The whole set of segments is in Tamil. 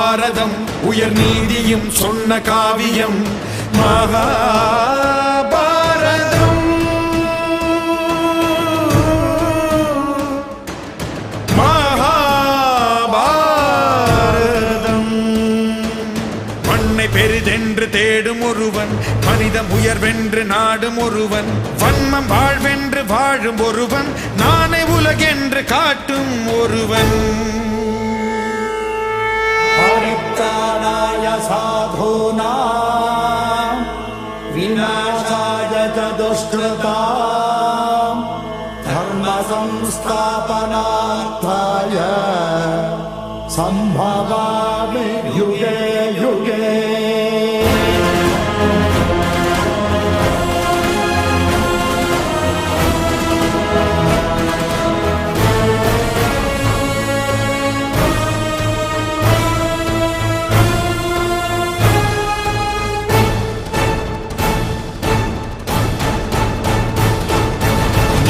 மகாபாரதம் உயர் நீதியும் சொன்ன காவியம் மகாபாரதம். மகாபாரதம். மண்ணை பெரிதென்று தேடும் ஒருவன், மனிதம் உயர்வென்று நாடும் ஒருவன், வன்மம் வாழ்வென்று வாழும் ஒருவன், நானே உலகென்று காட்டும் ஒருவன். परित्राणाय साधूनां विनाशाय च दुष्कृतां धर्म संस्थापनार्थाय संभवामि युगे युगे.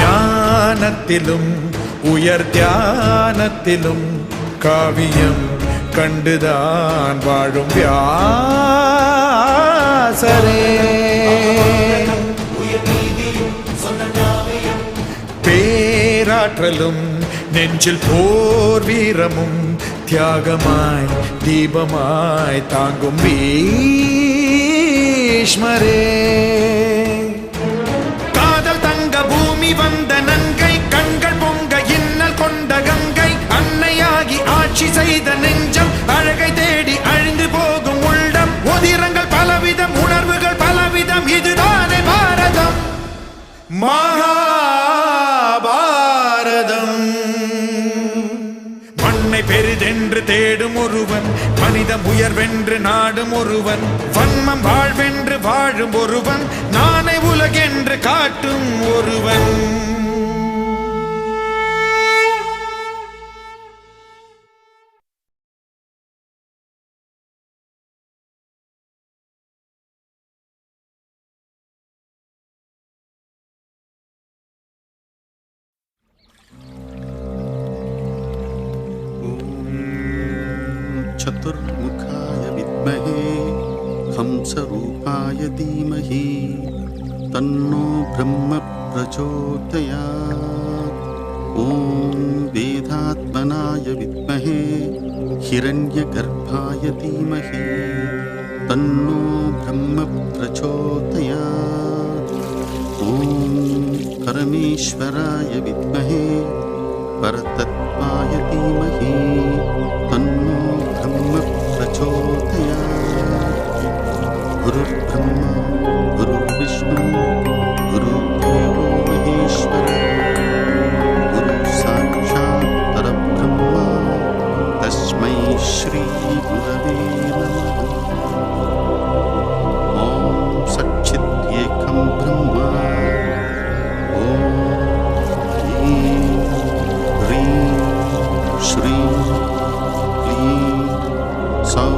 ஞானத்திலும் உயர் தியானத்திலும் காவியம் கண்டுதான் வாழும் வியாசரே. பேராற்றலும் நெஞ்சில் போர் வீரமும் தியாகமாய் தீபமாய் தாங்கும் பீஷ்மரே. வந்த நங்கை கண்கள் பொங்க இன்னல் கொண்ட கங்கை அன்னையாகி ஆட்சி செய்த நெஞ்சம் அழகை தேடி அழிந்து போகும் உள்ளம். உதிரங்கள் பலவிதம் உணர்வுகள் பலவிதம் இதுதானே பாரதம் மகாபாரதம். மண்ணை பெரிதென்று தேடும் ஒருவன், மனிதம் உயர்வென்று நாடும் ஒருவன், வன்மம் வாழ்வென்று வாழும் ஒருவன், நானே உலகென்று காட்டும் ஒருவன். चतुर्मुखाय विद्महे हंसरूपाय धीमहि तन्नो ब्रह्म प्रचोदयात्. ॐ वेदात्मनाय विद्महे हिरण्यगर्भाय धीमहि तन्नो ब्रह्म प्रचोदयात्. ॐ परमेश्वराय विद्महे परतत्त्वाय धीमहि तन्नो ब्रह्म प्रचोदयात्. गुरुर्ब्रह्मा गुरुर्विष्णु गुरुर्देवो महेश्वरः गुरुः साक्षात् परब्रह्म तस्मै श्री गुरवे नमः. ॐ सच्चिदेकं ब्रह्म. ॐ ह्रीं श्रीं क्लीं सौं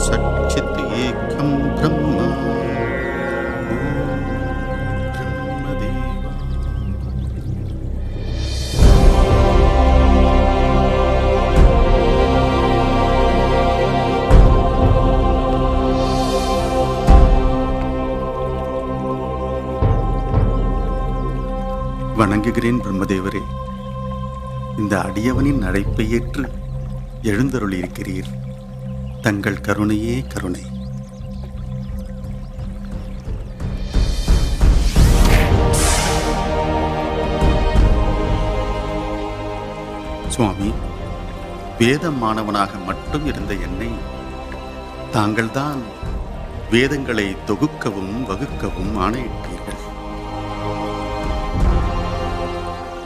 सच्चित् एकं ब्रह्म. ब्रह्मदेवा. வணங்குகிறேன் பிரம்மதேவரே. இந்த அடியவனின் அழைப்பை ஏற்று எழுந்தருளியிருக்கிறீர். தங்கள் கருணையே கருணை. சுவாமி, வேத மாணவனாக மட்டும் இருந்த என்னை தாங்கள்தான் வேதங்களை தொகுக்கவும் வகுக்கவும் ஆணையிட்டீர்கள்.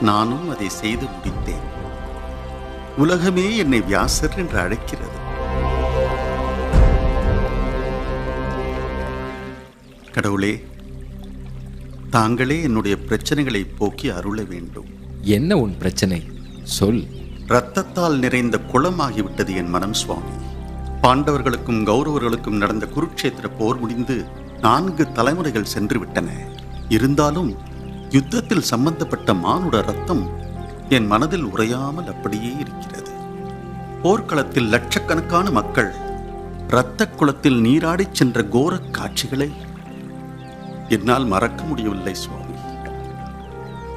நானும் அதை செய்து முடித்தேன். உலகமே என்னை வியாசர் என்று அழைக்கிறது. கடவுளே, தாங்களே என்னுடைய பிரச்சனைகளை போக்கி அருள வேண்டும். என்ன உன் பிரச்சனை? சொல். இரத்தத்தால் நிறைந்த குளமாகிவிட்டது என் மனம் சுவாமி. பாண்டவர்களுக்கும் கௌரவர்களுக்கும் நடந்த குருட்சேத்திர போர் முடிந்து 4 தலைமுறைகள் சென்று விட்டன. இருந்தாலும் யுத்தத்தில் சம்பந்தப்பட்ட மானுட ரத்தம் என் மனதில் உறையாமல் அப்படியே இருக்கிறது. போர்க்களத்தில் லட்சக்கணக்கான மக்கள் இரத்த குளத்தில் நீராடிச் சென்ற கோரக் காட்சிகளை என்னால் மறக்க முடியவில்லை சுவாமி.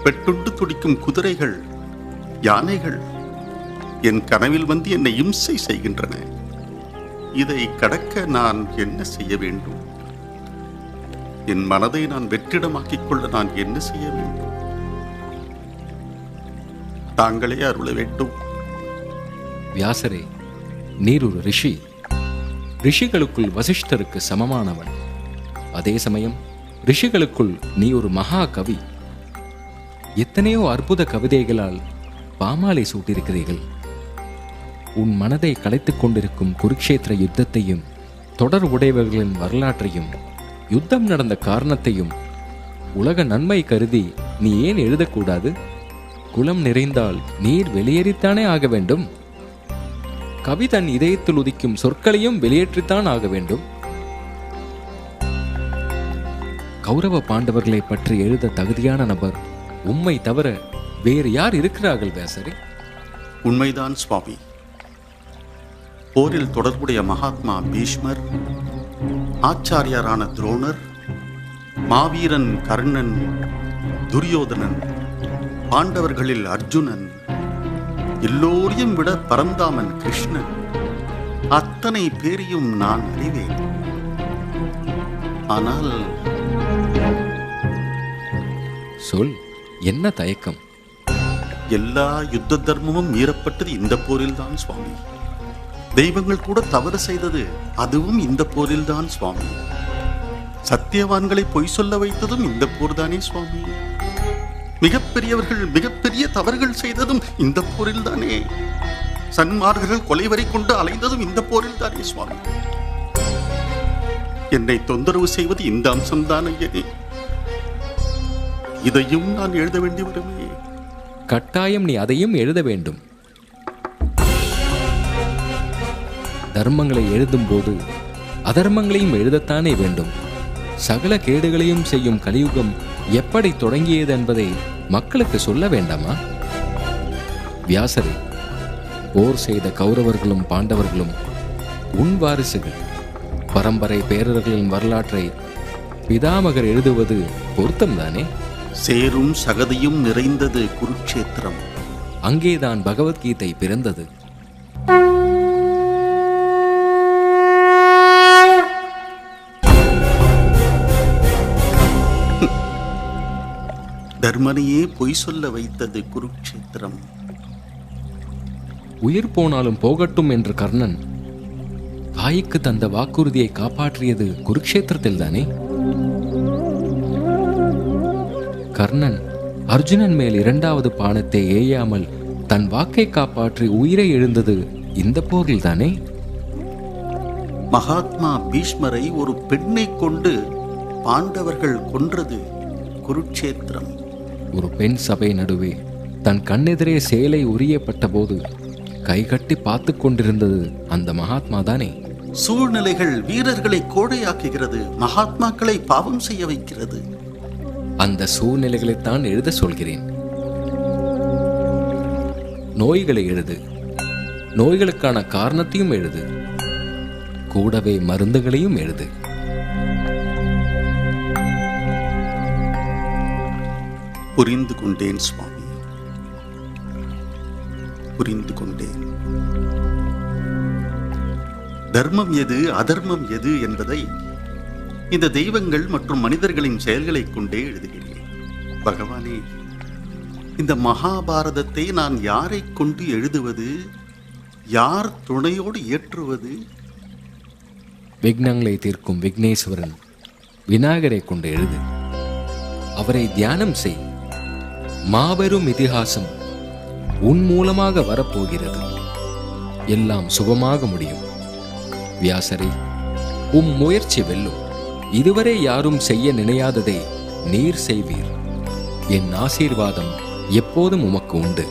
பெட்டுண்டு துடிக்கும் குதிரைகள், யானைகள் என் கனவில் வந்து என்னை இம்சை செய்கின்றன. இதை கடக்க நான் என்ன செய்ய வேண்டும்? என் மனதை நான் வெற்றிடமாக்கிக் கொள்ள நான் என்ன செய்ய வேண்டும்? தாங்களே அருள வேண்டும். வியாசரே, நீர் ஒரு ரிஷி. ரிஷிகளுக்குள் வசிஷ்டருக்கு சமமானவன். அதே சமயம் ரிஷிகளுக்குள் நீ ஒரு மகா கவி. எத்தனையோ அற்புத கவிதைகளால் பாமாலை சூட்டியிருக்கிறீர்கள். உன் மனதை கலைத்துக் கொண்டிருக்கும் குருக்ஷேத்திர யுத்தத்தையும், தொடர் உடையவர்களின் வரலாற்றையும், யுத்தம் நடந்த காரணத்தையும் உலக நன்மை கருதி நீ ஏன் எழுதக்கூடாது? குலம் நிறைந்தால் நீர் வெளியேறித்தானே ஆக வேண்டும். கவி தன் இதயத்தில் உதிக்கும் சொற்களையும் வெளியேற்றித்தான் ஆக வேண்டும். கௌரவ பாண்டவர்களை பற்றி எழுத தகுதியான நபர் உம்மை தவிர வேறு யார் இருக்கிறார்கள் வியாசரே? உண்மைதான் சுவாமி. போரில் தொடர்புடைய மகாத்மா பீஷ்மர், ஆச்சாரியாரான துரோணர், மாவீரன் கர்ணன், துரியோதனன், பாண்டவர்களில் அர்ஜுனன், எல்லோரையும் விட பரந்தாமன் கிருஷ்ணன், அத்தனை பேரையும் நான் அறிவேன். ஆனால் சொல், என்ன தயக்கம்? எல்லா யுத்த தர்மமும் மீறப்பட்டது இந்த போரில்தான் சுவாமி. தெய்வங்கள் கூட தவறு செய்தது அதுவும் இந்த போரில்தான் சுவாமி. சத்தியவான்களை பொய் சொல்ல வைத்ததும் இந்த போர்தானே சுவாமி. மிகப்பெரியவர்கள் மிகப்பெரிய தவறுகள் செய்ததும் இந்த போரில்தானே. சன்மார்கர்கள் கொலைவரை கொண்டு அலைந்ததும் இந்த போரில்தானே சுவாமி. என்னை தொந்தரவு செய்வது இந்த அம்சம்தான் ஐயனே. இதையும் நான் எழுத வேண்டி வருமே. கட்டாயம் நீ அதையும் எழுத வேண்டும். தர்மங்களை எழுதும் போது அதர்மங்களையும் எழுதத்தானே வேண்டும். சகல கேடுகளையும் செய்யும் கலியுகம் எப்படி தொடங்கியது என்பதை மக்களுக்கு சொல்ல வேண்டாமா? வியாசரே, போர் செய்த கௌரவர்களும் பாண்டவர்களும் உன் வாரிசுகள். பரம்பரை பேரர்களின் வரலாற்றை பிதாமகர் எழுதுவது பொருத்தம்தானே? சேரும் சகதியும் நிறைந்தது குருக்ஷேத்திரம். அங்கேதான் பகவத்கீதை பிறந்தது. தர்மனையே பொய் சொல்ல வைத்தது குருக்ஷேத்திரம். உயிர் போனாலும் போகட்டும் என்று கர்ணன் தாய்க்கு தந்த வாக்குறுதியை காப்பாற்றியது குருக்ஷேத்திரத்தில் தானே? கர்ணன் அர்ஜுனன் மேல் இரண்டாவது பானத்தை ஏயாமல் தன் வாக்கை காப்பாற்றி உயிரை எழுந்தது இந்த போரில் தானே? மகாத்மா பீஷ்மரை ஒரு பெண்ணை கொண்டு பாண்டவர்கள் கொன்றது குருக்ஷேத்திரம். ஒரு பெண் சபை நடுவே தன் கண்ணெதிரே சேலை உரியப்பட்ட போது கைகட்டி பார்த்து கொண்டிருந்தது அந்த மகாத்மா தானே? சூழ்நிலைகள் வீரர்களை கோடையாக்குகிறது, மகாத்மாக்களை பாவம் செய்ய வைக்கிறது. அந்த சூழ்நிலைகளைத்தான் எழுத சொல்கிறேன். நோய்களை எழுது, நோய்களுக்கான காரணத்தையும் எழுது, கூடவே மருந்துகளையும் எழுது. புரிந்து கொண்டேன் சுவாமி, புரிந்து கொண்டேன். தர்மம் எது அதர்மம் எது என்பதை இந்த தெய்வங்கள் மற்றும் மனிதர்களின் செயல்களை கொண்டே எழுதுகிறேன். பகவானே, இந்த மகாபாரதத்தை நான் யாரை கொண்டு எழுதுவது? யார் துணையோடு இயற்றுவது? விக்னங்களை தீர்க்கும் விக்னேஸ்வரன் விநாயகரை கொண்டு எழுது. அவரை தியானம் செய். மாபெரும் இதிகாசம் உன் மூலமாக வரப்போகிறது. எல்லாம் சுபமாக முடியும். வியாசரே, முயற்சி வெல்லும். இதுவரை யாரும் செய்ய நினையாததை நீர் செய்வீர். என் ஆசீர்வாதம் எப்போதும் உமக்கு உண்டு.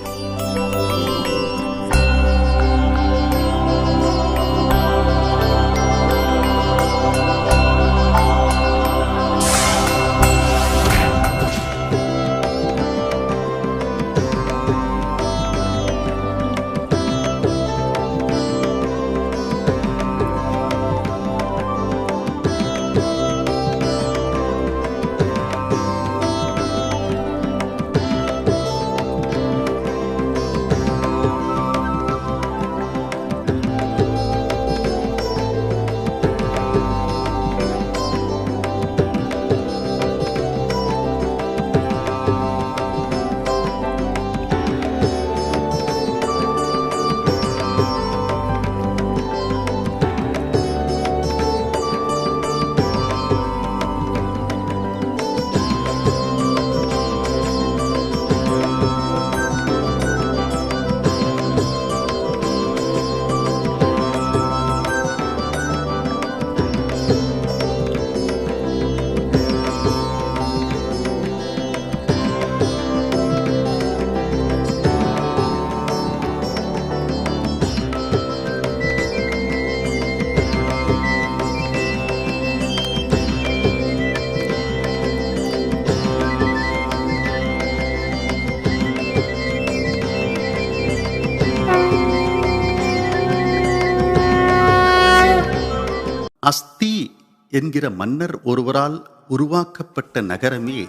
என்கிற மன்னர் ஒருவரால் உருவாக்கப்பட்ட நகரமே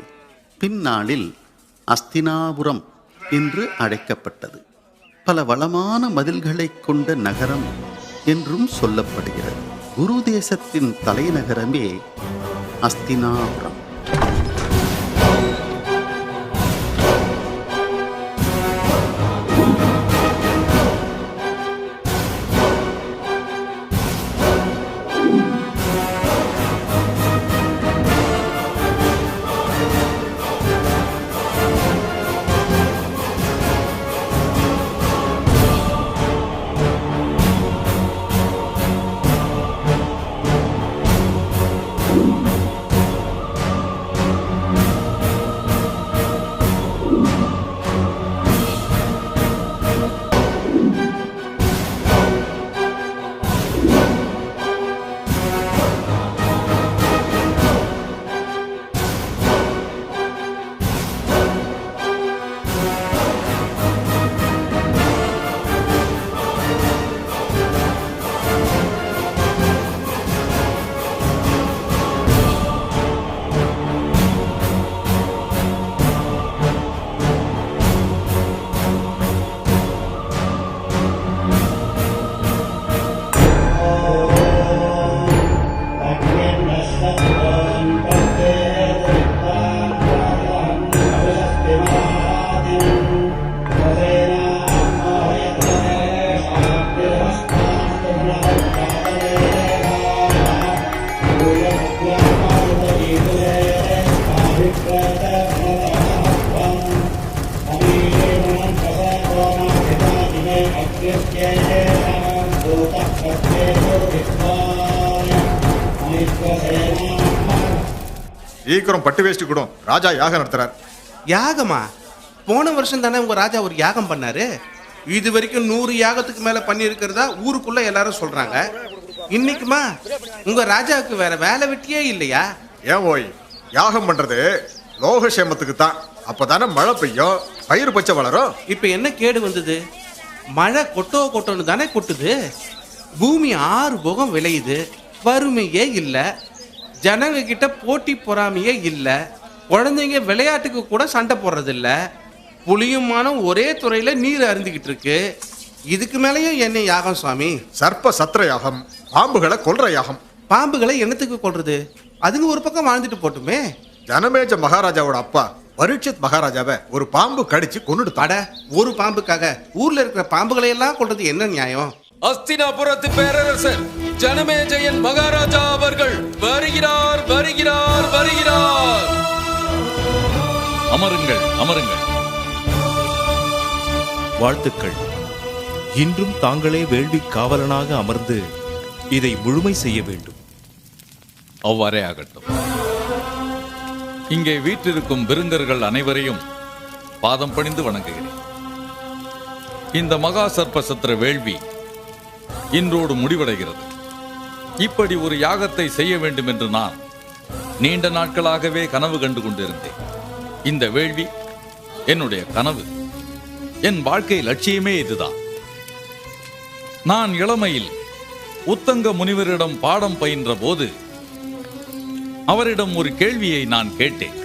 பின்னாளில் அஸ்தினாபுரம் என்று அழைக்கப்பட்டது. பல வளமான மதில்களை கொண்ட நகரம் என்றும் சொல்லப்படுகிறது. குரு தேசத்தின் தலைநகரமே அஸ்தினாபுரம். சீக்கிரம் பட்டு வேஷ்டி கூட ராஜா யாகம் நடத்துறார். யாகமா? போன வருஷம் தானே உங்க ராஜா ஒரு யாகம் பண்ணாரு. இது வரைக்கும் 100 யாகத்துக்கு மேல பண்ணி இருக்கிறதா ஊருக்குள்ள எல்லாரும் சொல்றாங்க. இன்னைக்குமா உங்க ராஜாவுக்கு வேற வேலை வெட்டியே இல்லையா? ஏன் ஓய், யாகம் பண்றது லோகசேமத்துக்கு தான். அப்பதானே மழை பெய்யும், பயிர் பச்சை வளரும். இப்ப என்ன கேடு வந்தது? மழை கொட்டோன்னு தானே கொட்டுது. பூமி 6 போகம் விளையுது. வறுமையே இல்ல, ஜனங்க கிட்ட போட்டி பொறாமையே இல்ல, குழந்தைங்க விளையாட்டுக்கு கூட சண்டை போடுறது இல்ல, புளியுமானம் ஒரே துறையில நீர் அருந்திக்கிட்டு இருக்கு. இதுக்கு மேலேயும் என்ன யாகம் சுவாமி? சர்ப்ப சத்திர யாகம், பாம்புகளை கொல்ற யாகம். பாம்புகளை என்னத்துக்கு கொல்றது? அதுங்க ஒரு பக்கம் வாழ்ந்துட்டு போட்டுமே. ஜனமேஜ மகாராஜாவோட அப்பா பரீட்சித் மகாராஜாவை ஒரு பாம்பு கடிச்சு கொன்னுடுத்தாட. ஒரு பாம்புக்காக ஊர்ல இருக்கிற பாம்புகளை எல்லாம் கொல்றது என்ன நியாயம்? அஸ்தினாபுரத்து பேரரசர் ஜனமேஜயன் மகாராஜா அவர்கள் வருகிறார் வருகிறார் வருகிறார். அமருங்கள் அமருங்கள். வாழ்த்துக்கள். இன்றும் தாங்களே வேள்வி காவலனாக அமர்ந்து இதை முழுமை செய்ய வேண்டும். அவ்வாறே ஆகட்டும். இங்கே வீற்றிருக்கும் விருந்தர்கள் அனைவரையும் பாதம் பணிந்து வணங்குகிறேன். இந்த மகா சர்ப்ப சத்திர வேள்வி இன்றோடு முடிவடைகிறது. இப்படி ஒரு யாகத்தை செய்ய வேண்டும் என்று நான் நீண்ட நாட்களாகவே கனவு கண்டு கொண்டிருந்தேன். இந்த வேள்வி என்னுடைய கனவு, என் வாழ்க்கை லட்சியமே இதுதான். நான் இளமையில் உத்தங்க முனிவரிடம் பாடம் பயின்ற போது அவரிடம் ஒரு கேள்வியை நான் கேட்டேன்.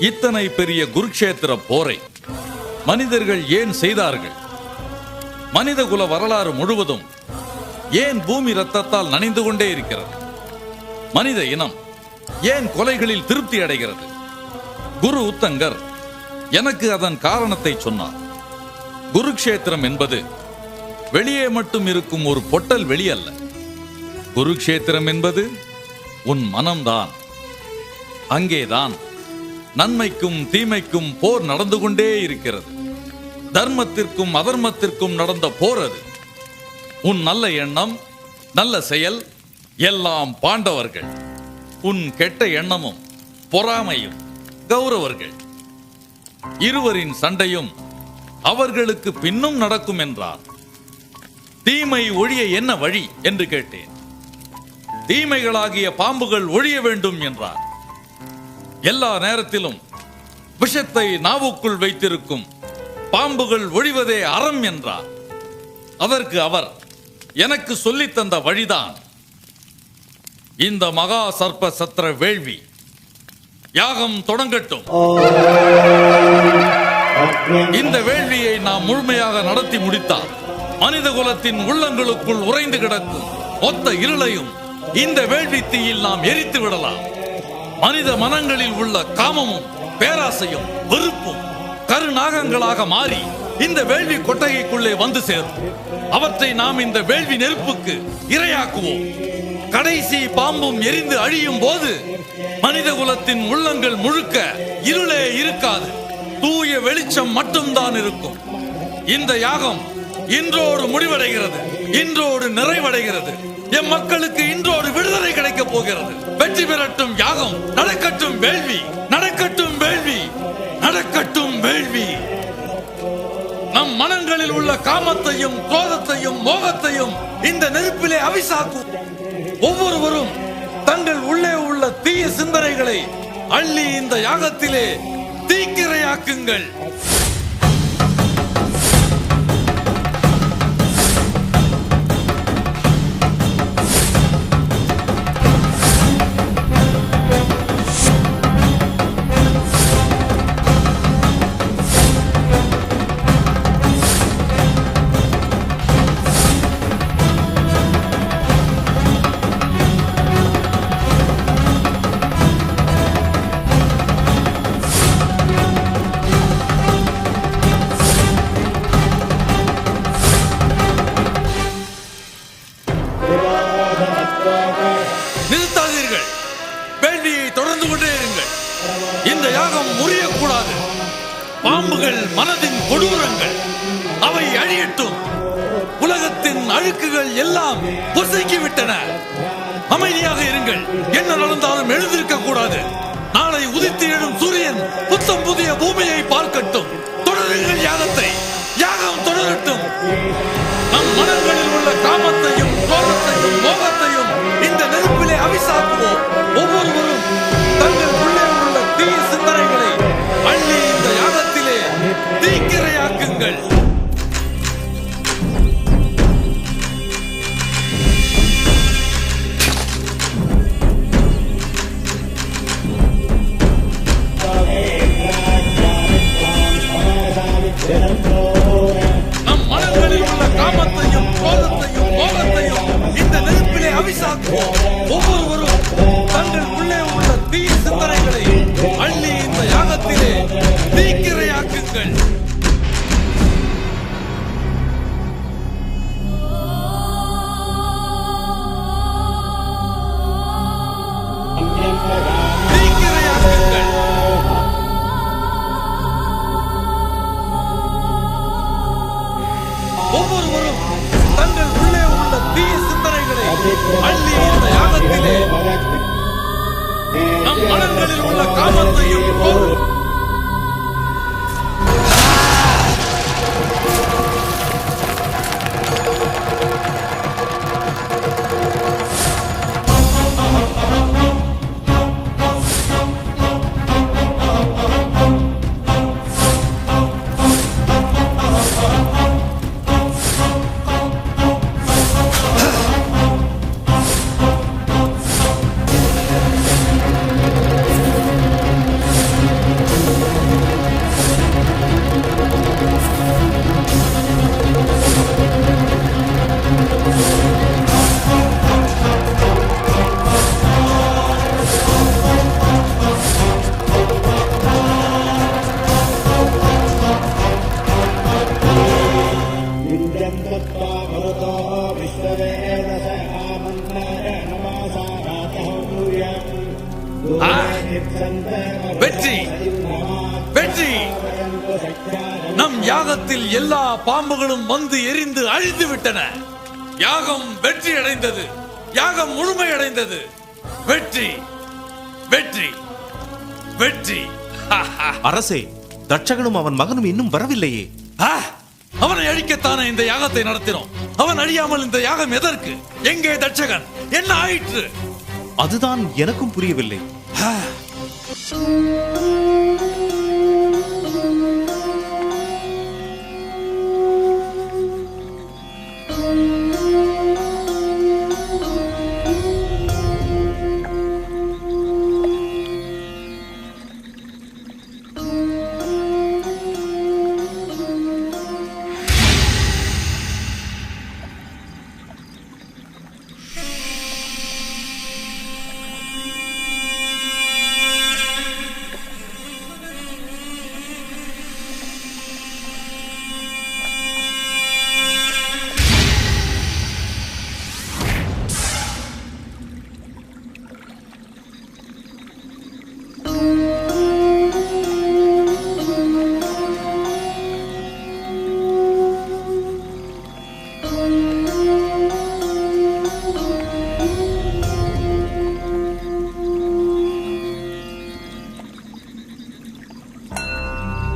இத்தனை பெரிய குருக்ஷேத்திர போரை மனிதர்கள் ஏன் செய்தார்கள்? மனிதகுல வரலாறு முழுவதும் ஏன் பூமி ரத்தத்தால் நனைந்து கொண்டே இருக்கிறது? மனித இனம் ஏன் கொலைகளில் திருப்தி அடைகிறது? குரு உத்தங்கர் எனக்கு அதன் காரணத்தை சொன்னார். குருக்ஷேத்திரம் என்பது வெளியே மட்டும் இருக்கும் ஒரு பொட்டல் வெளி அல்ல. குருக்ஷேத்திரம் என்பது உன் மனம்தான். அங்கேதான் நன்மைக்கும் தீமைக்கும் போர் நடந்து கொண்டே இருக்கிறது. தர்மத்திற்கும் அதர்மத்திற்கும் நடந்த போர் அது. உன் நல்ல எண்ணம், நல்ல செயல் எல்லாம் பாண்டவர்கள். உன் கெட்ட எண்ணமும் பொறாமையும் கௌரவர்கள். இருவரின் சண்டையும் அவர்களுக்கு பின்னும் நடக்கும் என்றார். தீமை ஒழிய என்ன வழி என்று கேட்டேன். தீமைகளாகிய பாம்புகள் ஒழிய வேண்டும் என்றார். எல்லா நேரத்திலும் விஷத்தை நாவுக்குள் வைத்திருக்கும் பாம்புகள் ஒழிவதே அறம் என்றார். அதற்கு அவர் எனக்கு சொல்லித் தந்த வழிதான் இந்த மகா சர்ப்ப சத்திர வேள்வி யாகம் தொடங்கட்டும். இந்த வேள்வியை நாம் முழுமையாக நடத்தி முடித்தால் மனித குலத்தின் உள்ளங்களுக்குள் உறைந்து கிடக்கும் மொத்த இருளையும் இந்த வேள்வி தீயில் நாம் எரித்து விடலாம். மனித மனங்களில் உள்ள காமமும் பேராசையும் வெறுப்பும் கருநாகங்களாக மாறி இந்த வேள்வி கொட்டகைக்குள்ளே வந்து சேரும். அவற்றை நாம் இந்த வேள்வி நெருப்புக்கு இரையாக்குவோம். கடைசி பாம்பும் எரிந்து அழியும் போது மனித குலத்தின் உள்ளங்கள் முழுக்க இருளே இருக்காது, தூய வெளிச்சம் மட்டும்தான் இருக்கும். இந்த யாகம் இன்றோடு முடிவடைகிறது, இன்றோடு நிறைவடைகிறது. எம் மக்களுக்கு இன்றோடு விடுதலை கிடைக்க போகிறது. வெற்றி பெறட்டும் யாகம், நடக்கட்டும் வேள்வி, நடக்கட்டும் வேள்வி, நடக்கட்டும் வேள்வி. நம் மனங்களில் உள்ள காமத்தையும் குரோதத்தையும் மோகத்தையும் இந்த நெருப்பிலே அவிசாக்கும். ஒவ்வொருவரும் தங்கள் உள்ளே உள்ள தீய சிந்தனைகளை அள்ளி இந்த யாகத்திலே தீக்கிரையாக்குங்கள். நிறுத்தாதீர்கள், வேள்வியை தொடர்ந்து கொண்டே இருங்கள். இந்த யாகம் முறியக்கூடாது. பாம்புகள் மனதின் கொடூரங்கள், அவை அழியட்டும். உலகத்தின் அழுக்குகள் எல்லாம் பொசுக்கிவிட்டன. அமைதியாக இருங்கள். என்ன நடந்தாலும் எழுந்திருக்க கூடாது. நாளை உதித்து எழும் சூரியன் புத்தம் புதிய பூமியை பார்க்கட்டும். தொடருங்கள் யாகத்தை, யாகம் தொடரட்டும். நம் மனங்களில் உள்ள காமத்தையும் கோபத்தையும் மோகத்தையும் இந்த நெருப்பிலே அவிசாக்குவோம். ஒவ்வொருவரும் தங்கள் உள்ளே உள்ள தீய சிந்தனைகளை அள்ளி இந்த யாகத்திலே தீக்கிரையாக்குங்கள். நம் மனங்களில் உள்ள காமத்தையும் கோபத்தையும் மோகத்தையும் இந்த நெருப்பிலே அவிசாக்குவோம். ஒவ்வொருவரும் தங்கள் உள்ளே உள்ள தீய சிந்தனைகளை அள்ளி இந்த யாகத்திலே தீக்கிரையாக்குங்கள். தீக்கிரையாக்குங்கள். ஒவ்வொருவரும் தங்கள் உள்ளே உள்ள தீய சிந்தனைகளை அள்ளி இந்த யாகத்திலே நம் மனங்களில் உள்ள காமத்தையும் வெற்றி, வெற்றி. நம் யாகத்தில் எல்லா பாம்புகளும் வந்து எரிந்து அழிந்து விட்டன. யாகம் வெற்றி அடைந்தது, யாகம் முழுமையடைந்தது. வெற்றி, வெற்றி, வெற்றி. அரசே, தட்சகனும் அவன் மகனும் இன்னும் வரவில்லையே. அவனை அழிக்கத்தானே இந்த யாகத்தை நடத்தினோம். அவன் அழியாமல் இந்த யாகம் எதற்கு? எங்கே தட்சகன்? என்ன ஆயிற்று? அதுதான் எனக்கும் புரியவில்லை.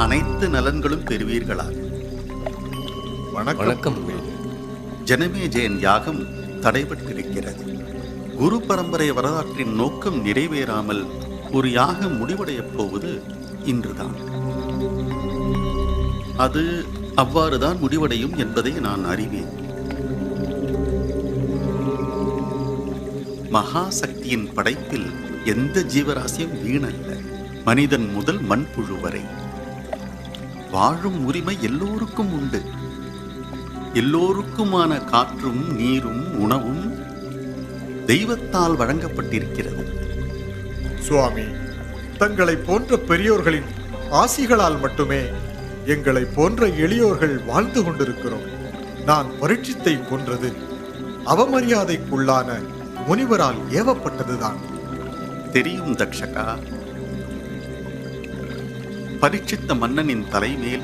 அனைத்து நலன்களும் பெறுவீர்களாக. வணக்கம். ஜனமேஜயன் யாகம் தடைபட்டிருக்கிறது. குரு பரம்பரை வரலாற்றின் நோக்கம் நிறைவேறாமல் ஒரு யாகம் முடிவடையப் போவது இன்றுதான். அது அவ்வாறுதான் முடிவடையும் என்பதை நான் அறிவேன். மகா சக்தியின் படைப்பில் எந்த ஜீவராசியும் வீணல்ல. மனிதன் முதல் மண்புழு வரை வாழும் உரிமை எல்லோருக்கும் உண்டு. எல்லோருக்குமான காற்றும் நீரும் உணவும் தெய்வத்தால் வழங்கப்பட்டிருக்கிறது. சுவாமி, தங்களை போன்ற பெரியோர்களின் ஆசிகளால் மட்டுமே எங்களை போன்ற எளியோர்கள் வாழ்ந்து கொண்டிருக்கிறோம். நான் பரீட்சித்தை கொன்றது அவமரியாதைக்குள்ளான முனிவரால் ஏவப்பட்டதுதான். தெரியும் தக்ஷகா. பரீட்சித்த மன்னனின் தலைமேல்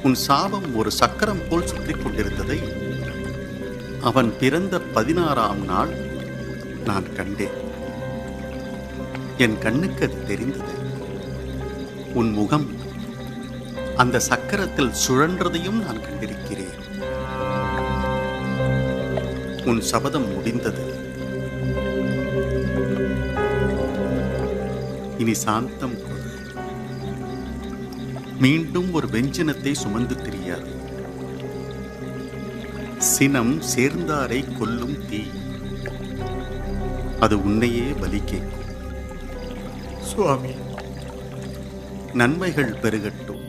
உன் சாபம் ஒரு சக்கரம் போல் சுற்றிக் கொண்டிருந்ததை அவன் பிறந்த 16ஆம் நாள் நான் கண்டேன். என் கண்ணுக்கு அது தெரிந்தது. உன் முகம் அந்த சக்கரத்தில் சுழன்றதையும் நான் கண்டிருக்கிறேன். உன் சபதம் முடிந்தது. இனி சாந்தம் கொள். மீண்டும் ஒரு வெஞ்சினத்தை சுமந்து திரியாது. சினம் சேர்ந்தாரை கொல்லும் தீ. அது உன்னையே பலி கேட்கும். சுவாமி, நன்மைகள் பெருகட்டும்.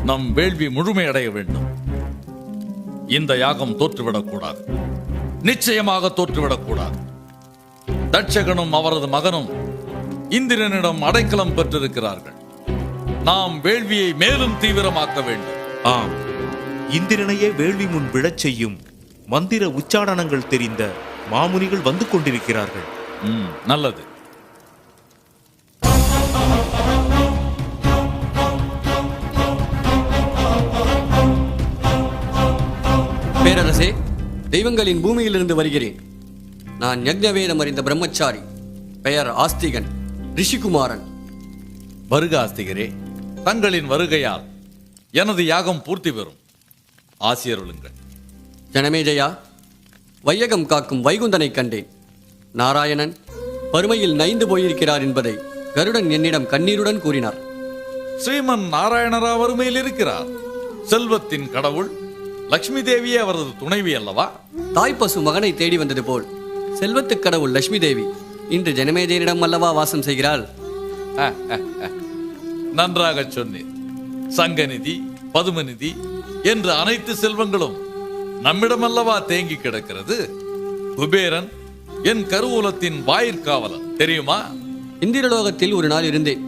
நம் வேள்வி முழுமையடைய வேண்டும். இந்த யாகம் தோற்றுவிடக்கூடாது. நிச்சயமாக தோற்றுவிடக்கூடாது. தட்சகனும் அவரது மகனும் இந்திரனிடம் அடைக்கலம் பெற்றிருக்கிறார்கள். நாம் வேள்வியை மேலும் தீவிரமாக்க வேண்டும். ஆம், இந்திரனையே வேள்வி முன் விழச் செய்யும் மந்திர உச்சாடனங்கள் தெரிந்த மாமுனிகள் வந்து கொண்டிருக்கிறார்கள். நல்லது. பேரரசே, தெய்வங்களின் பூமியிலிருந்து வருகிறேன். நான் யக்ஞவேதம் அறிந்த பிரம்மச்சாரி. பெயர் ஆஸ்திகன், ரிஷிகுமாரன். வருக ஆஸ்திகரே. தங்களின் வருகையால் எனது யாகம் பூர்த்தி பெறும். ஆசியருளுங்கள். ஜனமேஜயா, வையகம் காக்கும் வைகுந்தனை கண்டேன். நாராயணன் வறுமையில் நைந்து போயிருக்கிறார் என்பதை கருடன் என்னிடம் கண்ணீருடன் கூறினார். ஸ்ரீமன் நாராயணரா வறுமையில் இருக்கிறார். செல்வத்தின் கடவுள் லட்சுமி தேவியே அவரது துணைவி அல்லவா? தாய்ப்பசு மகனை தேடி வந்தது போல் செல்வத்துக் கடவுள் லட்சுமி தேவி இன்று ஜனமேஜயனிடம் அல்லவா வாசம் செய்கிறாள். நன்றாக சொன்னீர். சங்கநிதி, பதுமநிதி என்று அனைத்து செல்வங்களும் நம்மிடம் அல்லவா தேங்கி கிடக்கிறது. குபேரன் என் கருவூலத்தின் வாயிற்காவலன், தெரியுமா? இந்திரலோகத்தில் ஒரு நாள் இருந்தேன்.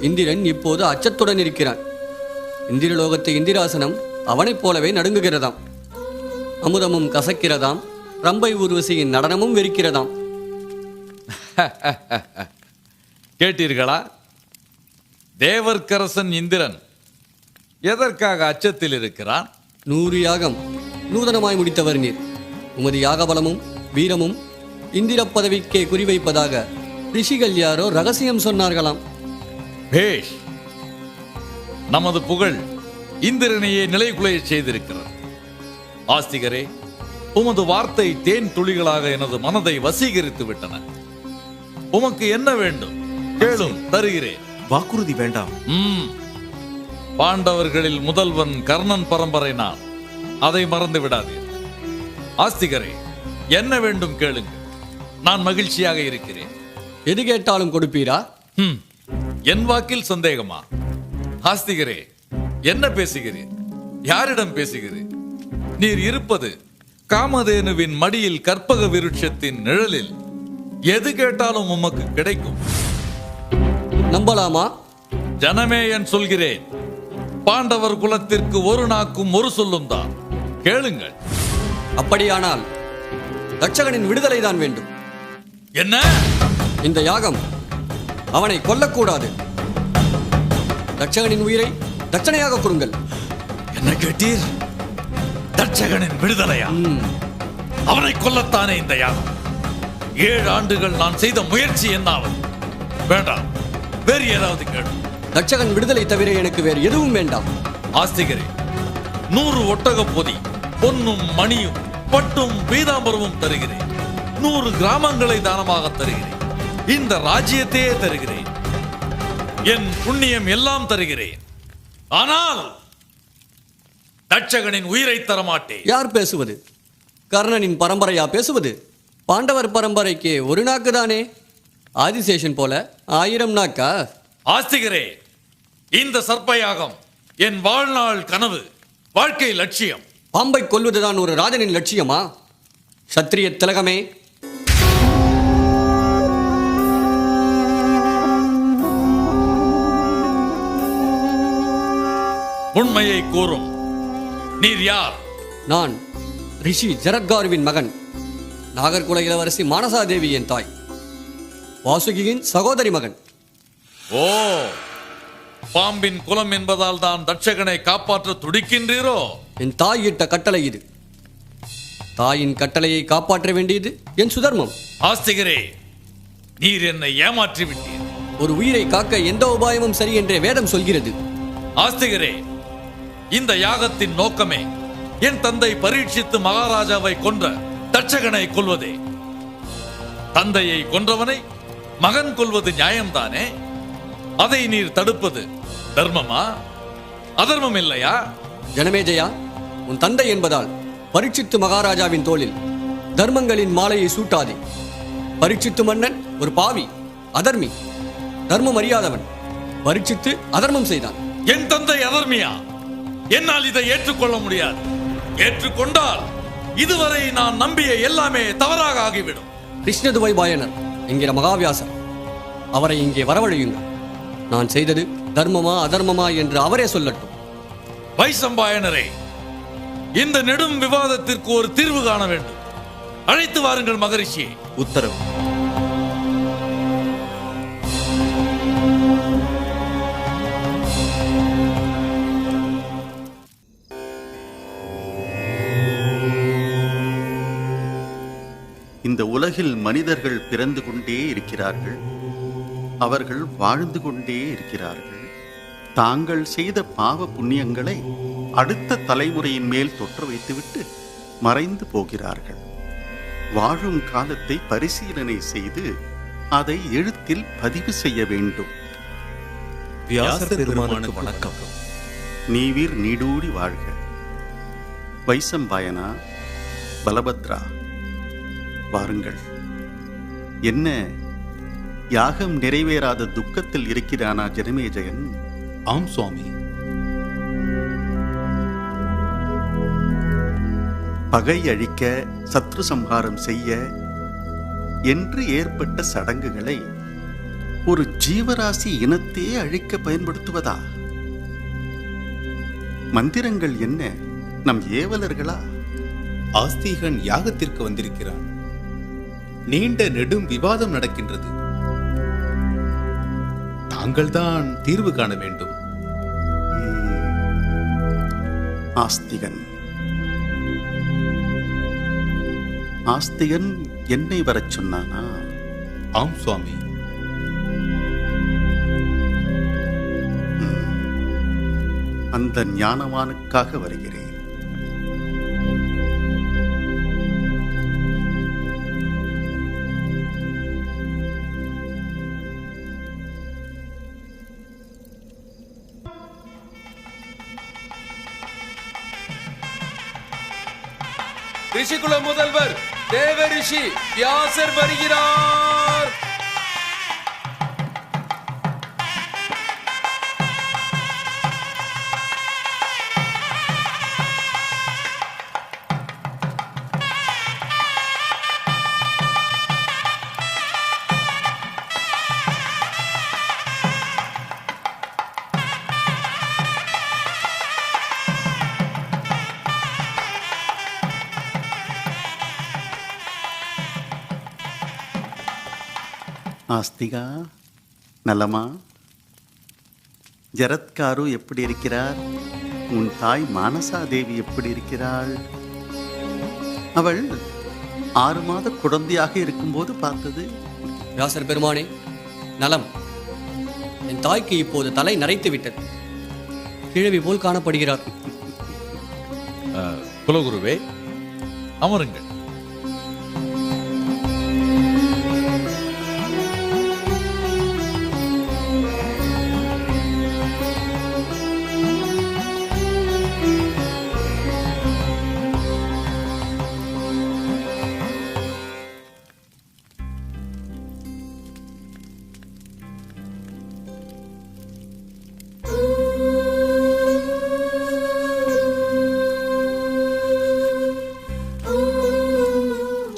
இந்திரன் இப்போது அச்சத்துடன் இருக்கிறான். இந்திரலோகத்து இந்திராசனம் அவனைப் போலவே நடுங்குகிறதாம். அமுதமும் கசக்கிறதாம். ரம்பை ஊர்வசியின் நடனமும் வெறுக்கிறதாம். கேட்டீர்களா? தேவர்க்கரசன் இந்திரன் எதற்காக அச்சத்தில் இருக்கிறான்? 100 யாகம் நூதனமாய் முடித்தவர் நீர். உமது யாகபலமும் வீரமும் இந்திர பதவிக்கே குறிவைப்பதாக ரிஷிகள் யாரோ ரகசியம் சொன்னார்களாம். பேஷ். நமது புகழ் இந்திரனையே நிலைகுலைய செய்திருக்கிறது. ஆஸ்திகரே, உமது வார்த்தை தேன் துளிகளாக எனது மனதை வசீகரித்து விட்டன. உமக்கு என்ன வேண்டும் கேளும், தருகிறேன். வாக்குறுதி வேண்டாம். பாண்டவர்களில் முதல்வன் கர்ணன் பரம்பரை நான். அதை மறந்து விடாதீர். ஆஸ்திகரே, என்ன வேண்டும் கேளுங்கள். நான் மகிழ்ச்சியாக இருக்கிறேன். எது கேட்டாலும் கொடுப்பீரா? என் வாக்கில் சந்தேகமா? ஆஸ்திகரே, என்ன பேசுகிறீர்? யாரிடம் பேசுகிறீர்? நீர் இருப்பது காமதேனுவின் மடியில் கற்பக விருட்சத்தின் நிழலில். எது கேட்டாலும் உமக்கு கிடைக்கும். நம்பலாமா? ஜனமேயன் சொல்கிறேன். பாண்டவர் குலத்திற்கு ஒரு நாக்கும் ஒரு சொல்லும் தான். கேளுங்கள். அப்படியானால் தட்சகனின் விடுதலை தான் வேண்டும். என்ன? இந்த யாகம் அவனை கொல்லக்கூடாது. தட்சகனின் உயிரை தட்சணையாக கொடுங்கள். என்ன கேட்டீர்? தட்சகனின் விடுதலையா? அவனை கொல்லத்தானே இந்த யாகம். 7 ஆண்டுகள் நான் செய்த முயற்சி என்னாவது? வேண்டாம், வேறு ஏதாவது கேடு. தட்சகன் விடுதலை தவிர எனக்கு வேறு எதுவும் வேண்டாம். ஆஸ்திகரே, 100 ஒட்டக பொதி, பொன்னும் மணியும் பட்டும் பீதாம்பரமும் தருகிறேன். 100 கிராமங்களை தானமாக தருகிறேன். இந்த ராஜ்யத்தையே தருகிறேன். என் புண்ணியம் எல்லாம் தருகிறேன். ஆனால் தட்சகனின் உயிரை தரமாட்டேன். யார் பேசுவது? கர்ணனின் பரம்பரையா பேசுவது? பாண்டவர் பரம்பரைக்கு ஒரு நாக்கு தானே. ஆதிசேஷன் போல 1000 நாக்கா? ஆஸ்திகரே, இந்த சர்ப்பயாகம் என் வாழ்நாள் கனவு, வாழ்க்கை லட்சியம். பாம்பை கொல்வதுதான் ஒரு ராஜனின் லட்சியமா? சத்திரிய திலகமே, உண்மையை கூறும். நீர் யார்? நான் ரிஷி ஜரத்காருவின் மகன். நாகர்குல இளவரசி மானசாதேவி என் தாய். வாசுகியின் சகோதரி மகன். ஓ, பாம்பின் குலம் என்பதால் தான் தட்சகனை காப்பாற்ற துடிக்கின்றீரோ? என் தாய் இட்ட கட்டளை இது. தாயின் கட்டளையை காப்பாற்ற வேண்டியது என் சுதர்மம். ஆஸ்திகரே, நீர் என்னை ஏமாற்றி விட்டீர். ஒரு உயிரை காக்க எந்த உபாயமும் சரி என்றே வேதம் சொல்கிறது. ஆஸ்திகரே, இந்த யாகத்தின் நோக்கமே என் தந்தை பரீட்சித்து மகாராஜாவை கொன்ற தட்சகனை கொல்வதே. தந்தையை கொன்றவனை மகன் கொல்வது நியாயம்தானே? அதை நீர் தடுப்பது தர்மமா, அதர்மம் இல்லையா? ஜனமேஜயா, உன் தந்தை என்பதால் பரீட்சித்து மகாராஜாவின் தோளில் தர்மங்களின் மாலையை சூட்டாதே. பரீட்சித்து மன்னன் ஒரு பாவி, அதர்மி, தர்மம் அறியாதவன். பரீட்சித்து அதர்மம் செய்தான். என் தந்தை அதர்மியா? என்னால் இதை ஏற்றுக்கொள்ள முடியாது. ஏற்றுக்கொண்டால் இதுவரை நான் நம்பிய எல்லாமே தவறாக ஆகிவிடும். கிருஷ்ணதுவைபாயனர் என்கிற மகாவியாசர், அவரை இங்கே வரவழையுங்கள். நான் செய்தது தர்மமா அதர்மமா என்று அவரே சொல்லட்டும். வைசம்பாயனரே, இந்த நெடும் விவாதத்திற்கு ஒரு தீர்வு காண வேண்டும். அழைத்து வாருங்கள் மகரிஷியை. உத்தரவு. இந்த உலகில் மனிதர்கள் பிறந்து கொண்டே இருக்கிறார்கள். அவர்கள் வாழ்ந்து கொண்டே இருக்கிறார்கள். தாங்கள் செய்த பாவ புண்ணியங்களை அடுத்த தலைமுறையின் மேல் தொற்ற வைத்துவிட்டு மறைந்து போகிறார்கள். வாழும் காலத்தை பரிசீலனை செய்து அதை எழுத்தில் பதிவு செய்ய வேண்டும். வியாச பெருமானுக்கு வணக்கம். நீவீர் நீடூடி வாழ்க. வைசம்பாயனா, பலபத்ரா, வாருங்கள். என்ன, யாகம் நிறைவேறாத துக்கத்தில் இருக்கிறானா ஜனமேஜயன்? ஆம் சுவாமி. பகை அழிக்க, சத்ரு சம்ஹாரம் செய்ய என்று ஏற்பட்ட சடங்குகளை ஒரு ஜீவராசி இனத்தையே அழிக்க பயன்படுத்துவதா? மந்திரங்கள் என்ன நம் ஏவலர்களா? ஆஸ்திகன் யாகத்திற்கு வந்திருக்கிறான். நீண்ட நெடும் விவாதம் நடக்கின்றது. தாங்கள்தான் தீர்வு காண வேண்டும். ஆஸ்திகன் ஆஸ்திகன் என்னை வரச் சொன்னானா? ஆம் சுவாமி. அந்த ஞானவானுக்காக வருகிறேன். ரிஷிகுல முதல்வர் தேவரிஷி வியாசர் வருகிறார். ஆஸ்திகா, நலமா? ஜரத்காரு எப்படி இருக்கிறார்? உன் தாய் மானசா தேவி எப்படி இருக்கிறாள்? அவள் 6 மாத குழந்தையாக இருக்கும்போது பார்த்தது. வியாசர் பெருமானே, நலம். என் தாய்க்கு இப்போது தலை நரைத்து விட்டது. கிழவி போல் காணப்படுகிறார். குலகுருவே, அமருங்கள்.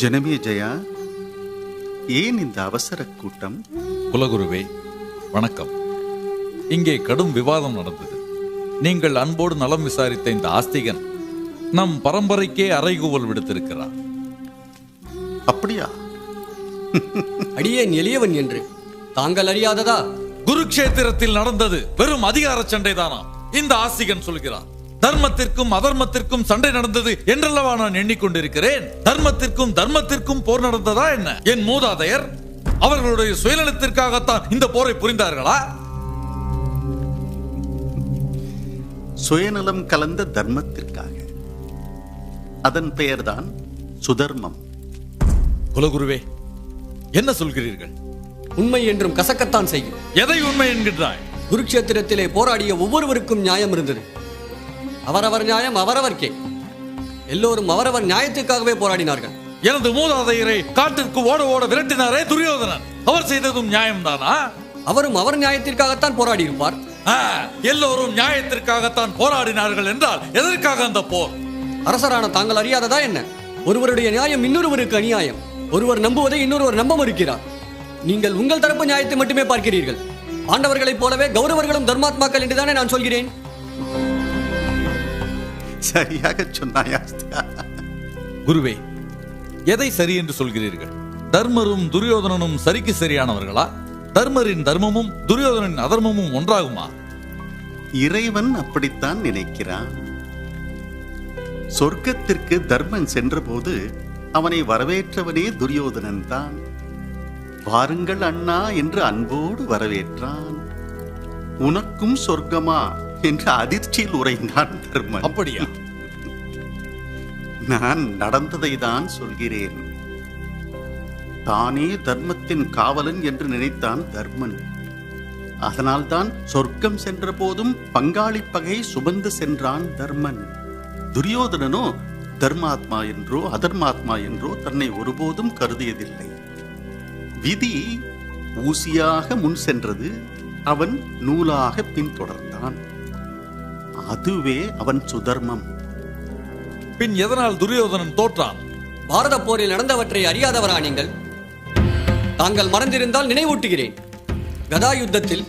ஜனமே ஜெயா, ஏன் இந்த அவசர கூட்டம்? குலகுருவே வணக்கம். இங்கே கடும் விவாதம் நடந்தது. நீங்கள் அன்போடு நலம் விசாரித்த இந்த ஆஸ்திகன் நம் பரம்பரைக்கே அறைகூவல் விடுத்திருக்கிறார். அப்படியா? அடியேன் எளியவன் என்று தாங்கள் அறியாததா? குருக்ஷேத்திரத்தில் நடந்தது வெறும் அதிகார சண்டைதானா? இந்த ஆஸ்திகன் சொல்கிறார். தர்மத்திற்கும் அதர்மத்திற்கும் சண்டை நடந்தது என்றல்லவா நான் எண்ணிக்கொண்டிருக்கிறேன். தர்மத்திற்கும் போர் நடந்ததா என்ன? என் மூதாதையர் அவர்களுடைய சுயநலத்திற்காகத்தான் இந்த போரை புரிந்தார்களா? சுயநலம் கலந்த தர்மத்திற்காக. அதன் பெயர்தான் சுதர்மம். குலகுருவே, என்ன சொல்கிறீர்கள்? உண்மை என்றும் கசக்கத்தான் செய்யும். எதை உண்மை என்கின்றாய்? குருக்ஷேத்திரத்திலே போராடிய ஒவ்வொருவருக்கும் நியாயம் இருந்தது. அவரவர் நியாயம் அவரவர்க்கே. எல்லோரும் அவரவர் நியாயத்துக்காகவே போராடினார்கள். எனது மூதாதையரை காட்டிற்கு ஓட ஓட விரட்டினாரே துரியோதனன், அவர் செய்ததும் நியாயம்தானா? அவரும் அவர் நியாயத்திற்காகத்தான் போராடி இருப்பார். எல்லோரும் நியாயத்திற்காகத்தான் போராடினார்கள் என்றால் எதற்காக அந்த போர்? அரசரான தாங்கள் அறியாததா என்ன? ஒருவருடைய நியாயம் இன்னொருவருக்கு அநியாயம். ஒருவர் நம்புவதை இன்னொருவர் நம்ப மறுக்கிறார். நீங்கள் உங்கள் தரப்பு நியாயத்தை மட்டுமே பார்க்கிறீர்கள். பாண்டவர்களைப் போலவே கௌரவர்களும் தர்மாத்மாக்கள் என்றுதானே நான் சொல்கிறேன். சரியாக சொன்னாய் ஆஸ்திகா. குருவே, எதை சரி என்று சொல்கிறீர்கள்? தர்மரும் துரியோதனனும் சரிக்கு சரியானவர்களா? தர்மரின் தர்மமும் துரியோதனின் அதர்மமும் ஒன்றாகுமா? இறைவன் அப்படித்தான் நினைக்கிறான். சொர்க்கத்திற்கு தர்மன் சென்றபோது அவனை வரவேற்றவனே துரியோதனன் தான். வாருங்கள் அண்ணா என்று அன்போடு வரவேற்றான். உனக்கும் சொர்க்கமா என்று அதிர்ச்சியில் உறைந்தான் தர்மன். அப்படியா? நான் நடந்ததை தான் சொல்கிறேன். தானே தர்மத்தின் காவலன் என்று நினைத்தான் தர்மன். அதனால்தான் சொர்க்கம் சென்ற போதும் பங்காளி பகை சுமந்து சென்றான் தர்மன். துரியோதனனோ தர்மாத்மா என்றோ அதர்மாத்மா என்றோ தன்னை ஒருபோதும் கருதியதில்லை. விதி ஊசியாக முன் சென்றது, அவன் நூலாக பின்தொடர்ந்தான். அதுவே அவன் சுதர்மம். பின் எதனால் துரியோதனன் தோற்றான்? பாரத போரில் நடந்தவற்றை அறியாதவரா நீங்கள்? தாங்கள் மறந்திருந்தால் நினைவூட்டுகிறேன். கதா யுத்தத்தில்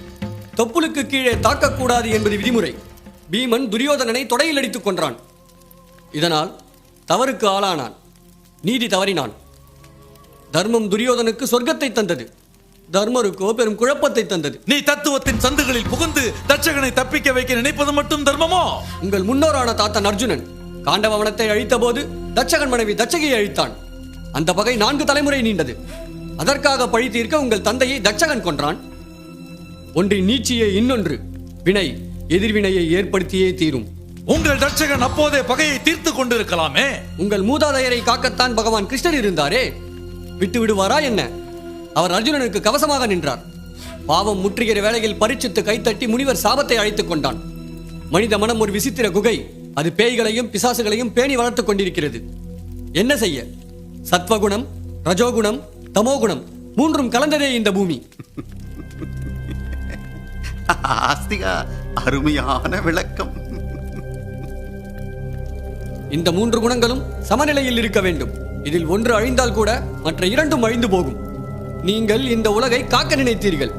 தொப்புளுக்கு கீழே தாக்கக்கூடாது என்பது விதிமுறை. பீமன் துரியோதனனை தொடையில் அடித்துக் கொன்றான். இதனால் தவறுக்கு ஆளானான், நீதி தவறினான். தர்மம் துரியோதனுக்கு சொர்க்கத்தை தந்தது, தர்மருக்கோ பெரும் குழப்பத்தை தந்தது. நீ தத்துவத்தின் சந்துகளில் புகுந்து தட்சகனை தப்பிக்க வைக்க நினைப்பது மட்டும் தர்மமோ? உங்கள் முன்னோரான தாத்தன் அர்ஜுனன் காண்டவவனத்தை அழித்த போது தட்சகன் மனைவி தட்சகியை அழித்தான். அந்த பகை 4 தலைமுறை நீண்டது. அதற்காக பழி தீர்க்க உங்கள் தந்தையை தட்சகன் கொன்றான். ஒன்றின் நீட்சியே இன்னொன்று வினை எதிர்வினையை ஏற்படுத்தியே தீரும். உங்கள் தட்சகன் அப்போதே பகையை தீர்த்து கொண்டிருக்கலாமே. உங்கள் மூதாதையரை காக்கத்தான் பகவான் கிருஷ்ணர் இருந்தாரே, விட்டு விடுவாரா என்ன? அவர் அர்ஜுனனுக்கு கவசமாக நின்றார். பாவம் முற்றுகிற வேளையில் பரீட்சித்து கைத்தட்டி முனிவர் சாபத்தை அழைத்துக் கொண்டான். மனித மனம் ஒரு விசித்திர குகை. அது பேய்களையும் பிசாசுகளையும் பேணி வளர்த்துக் கொண்டிருக்கிறது. என்ன செய்ய? சத்வகுணம், ரஜோகுணம், தமோகுணம் 3ம் கலந்ததே இந்த பூமி. ஆஸ்திகா, அருமையான விளக்கம். இந்த 3 குணங்களும் சமநிலையில் இருக்க வேண்டும். இதில் ஒன்று அழிந்தால் கூட மற்ற 2ம் அழிந்து போகும். நீங்கள் இந்த உலகை காக்க நினைத்தீர்கள்.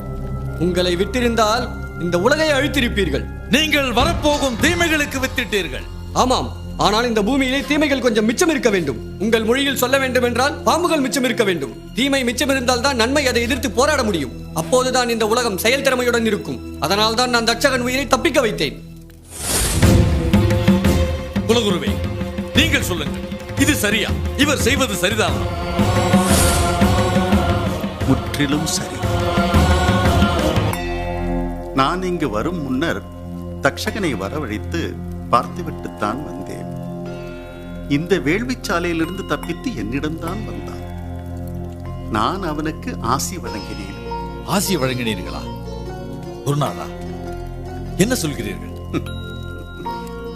உங்களை விட்டிருந்தால் இந்த உலகை அழித்திருப்பீர்கள். நீங்கள் வரப்போகும் தீமைகளுக்கு வித்திட்டீர்கள். ஆமாம், ஆனால் இந்த பூமியிலே தீமைகள் கொஞ்சம் மிச்சம் இருக்க வேண்டும். உங்கள் மொழியில் சொல்ல வேண்டும் என்றால் பாம்புகள் மிச்சம் இருக்க வேண்டும். தீமை மிச்சம் இருந்தால் தான் நன்மை அதை எதிர்த்து போராட முடியும். அப்போதுதான் இந்த உலகம் செயல்திறமையுடன் இருக்கும். அதனால் தான் நான் தட்சகன் உயிரை தப்பிக்க வைத்தேன். குலகுருவே, நீங்கள் சொல்லுங்கள், இது சரியா? இவர் செய்வது சரிதானா? முற்றிலும் சரி. நான் இங்கு வரும் முன்னர் தக்ஷகனை வரவழைத்து பார்த்துவிட்டுத்தான் வந்தேன். இந்த வேள்விச்சாலையிலிருந்து தப்பித்து என்னிடம்தான் வந்தான். நான் அவனுக்கு ஆசி வழங்கினேன். ஆசி வழங்கினீர்களா? குருநாதா, என்ன சொல்கிறீர்கள்?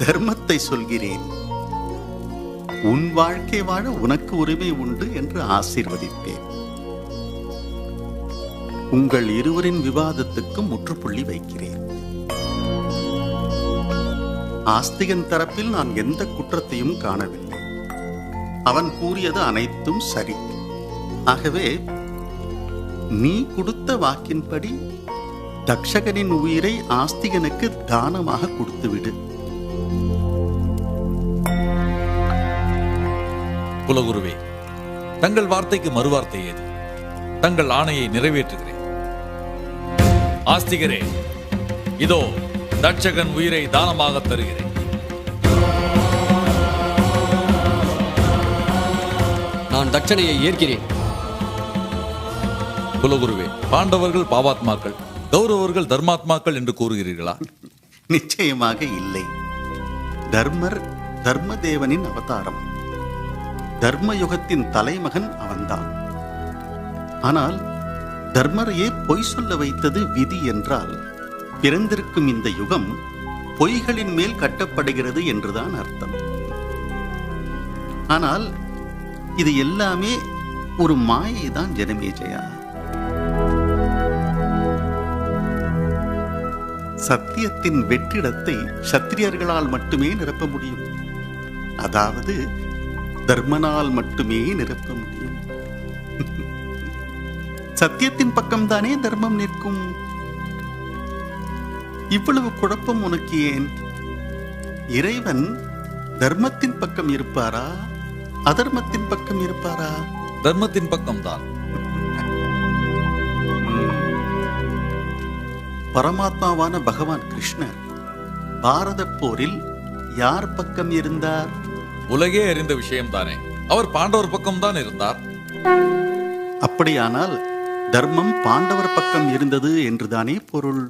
தர்மத்தை சொல்கிறேன். உன் வாழ்க்கை வாழ உனக்கு உரிமை உண்டு என்று ஆசீர்வதிப்பேன். உங்கள் இருவரின் விவாதத்துக்கு முற்றுப்புள்ளி வைக்கிறேன். ஆஸ்திகன் தரப்பில் நான் எந்த குற்றத்தையும் காணவில்லை. அவன் கூறியது அனைத்தும் சரி. ஆகவே நீ கொடுத்த வாக்கின்படி தக்ஷகனின் உயிரை ஆஸ்திகனுக்கு தானமாக கொடுத்துவிடு. குலகுருவே, தங்கள் வார்த்தைக்கு மறுவார்த்தை ஏது? தங்கள் ஆணையை நிறைவேற்றுகிறேன். ஆஸ்திகரே, இதோ தட்சகன் உயிரை தானமாக தருகிறேன். நான் தட்சணையை ஏற்கிறேன். குலகுருவே, பாண்டவர்கள் பாவாத்மாக்கள், கௌரவர்கள் தர்மாத்மாக்கள் என்று கூறுகிறீர்களா? நிச்சயமாக இல்லை. தர்மர் தர்மதேவனின் அவதாரம். தர்மயுகத்தின் தலைமகன் அவன்தான். ஆனால் தர்மரையே பொய் சொல்ல வைத்தது விதி என்றால் பிறந்திருக்கும் இந்த யுகம் பொய்களின் மேல் கட்டப்படுகிறது என்றுதான் அர்த்தம். ஆனால் இது எல்லாமே ஒரு மாயை தான் ஜனமேஜயா. சத்தியத்தின் வெற்றிடத்தை சத்திரியர்களால் மட்டுமே நிரப்ப முடியும். அதாவது தர்மனால் மட்டுமே நிரப்ப முடியும். சத்தியத்தின் பக்கம்தானே தர்மம் நிற்கும். இவ்வளவு குழப்பம் உனக்கு ஏன்? இறைவன் தர்மத்தின் பக்கம் இருப்பாரா, அதர்மத்தின் பக்கம் இருப்பாரா? தர்மத்தின் பக்கம்தான். பரமாத்மாவான பகவான் கிருஷ்ணர் பாரத போரில் யார் பக்கம் இருந்தார்? உலகே அறிந்த விஷயம்தானே. அவர் பாண்டவர் பக்கம்தான் இருந்தார். அப்படியானால் தர்மம் பாண்டவர் பக்கம் இருந்தது என்றுதானே பொருள்.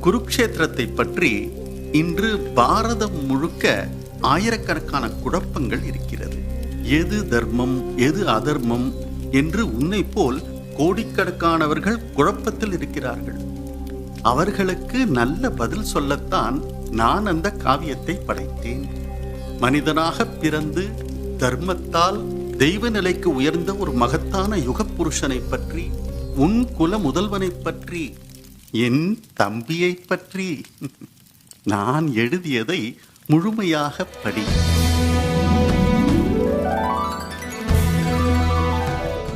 குருக்ஷேத்திரத்தை பற்றி இன்று பாரதம் முழுக்க ஆயிரக்கணக்கான குழப்பங்கள் இருக்கிறது. எது தர்மம் எது அதர்மம் என்று உன்னை போல் கோடிக்கணக்கானவர்கள் குழப்பத்தில் இருக்கிறார்கள். அவர்களுக்கு நல்ல பதில் சொல்லத்தான் நான் அந்த காவியத்தை படைத்தேன். மனிதனாக பிறந்து தர்மத்தால் தெய்வ நிலைக்கு உயர்ந்த ஒரு மகத்தான யுக புருஷனை பற்றி, உன் குல முதல்வனை பற்றி, என் தம்பியை பற்றி நான் எழுதியதை முழுமையாக படி.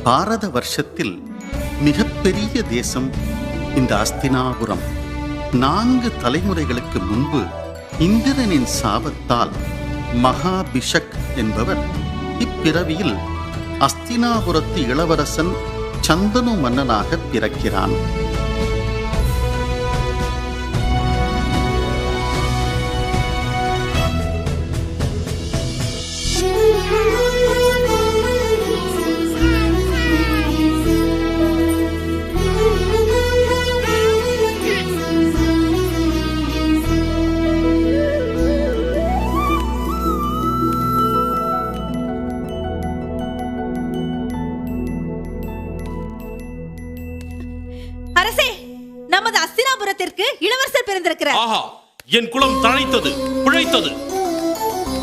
பாரத வருஷத்தில் மிகப்பெரிய தேசம் இந்த அஸ்தினாபுரம். 4 தலைமுறைகளுக்கு முன்பு இந்திரனின் சாபத்தால் மகாபிஷக் என்பவர் இப்பிறவியில் அஸ்தினாபுரத்து இளவரசன் சந்தனு மன்னனாக பிறக்கிறான். இளவரசர் பிறந்திருக்கிறார். ஆஹா, என் குலம் தழைத்தது, பிழைத்தது.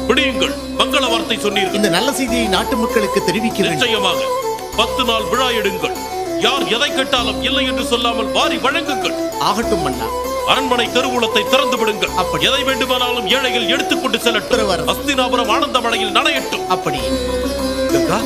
பிடியுங்கள், மங்கள வார்த்தை சொன்னீர்கள். இந்த நல்ல செய்தியை நாட்டு மக்களுக்கு தெரிவிக்க நிச்சயமாக 10 நாள் விழா எடுங்கள். யார் எதை கேட்டாலும் இல்லை என்று சொல்லாமல் வாரி வழங்குங்கள். ஆகட்டும் மன்னா. அரண்மனை கருவூலத்தை திறந்து விடுங்கள். எதை வேண்டுமானாலும் ஏழைகள் எடுத்துக்கொண்டு செல்லட்டும். அஸ்தினாபுரம் ஆனந்த மழையில் நனையட்டும். அப்படி கங்கா,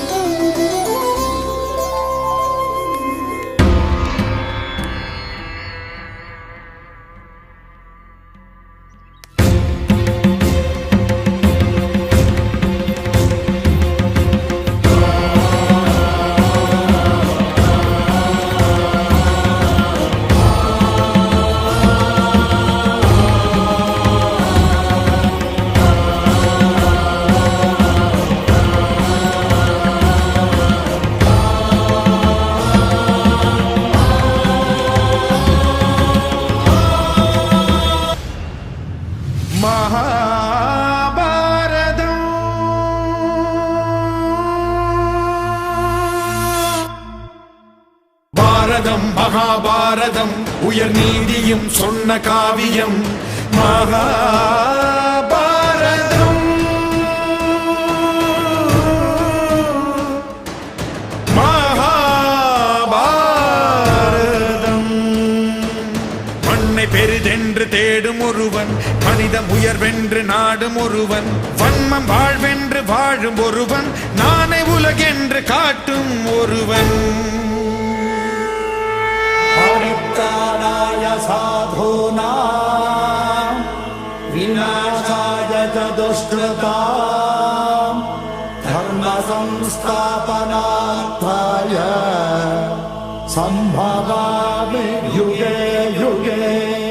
மகாபாரதம் உயர் நீதியும் சொன்ன காவியம் மகாபாரதம். மகாபாரதம். மண்ணை பெரிதென்று தேடும் ஒருவன், மனிதம் உயர்வென்று நாடும் ஒருவன், வன்மம் வாழ்வென்று வாழும் ஒருவன், நானே உலகென்று காட்டும் ஒருவன். परित्राणाय साधूनां विनाशाय च दुष्कृतां धर्म संस्थापनार्थाय संभवामि युगे युगे.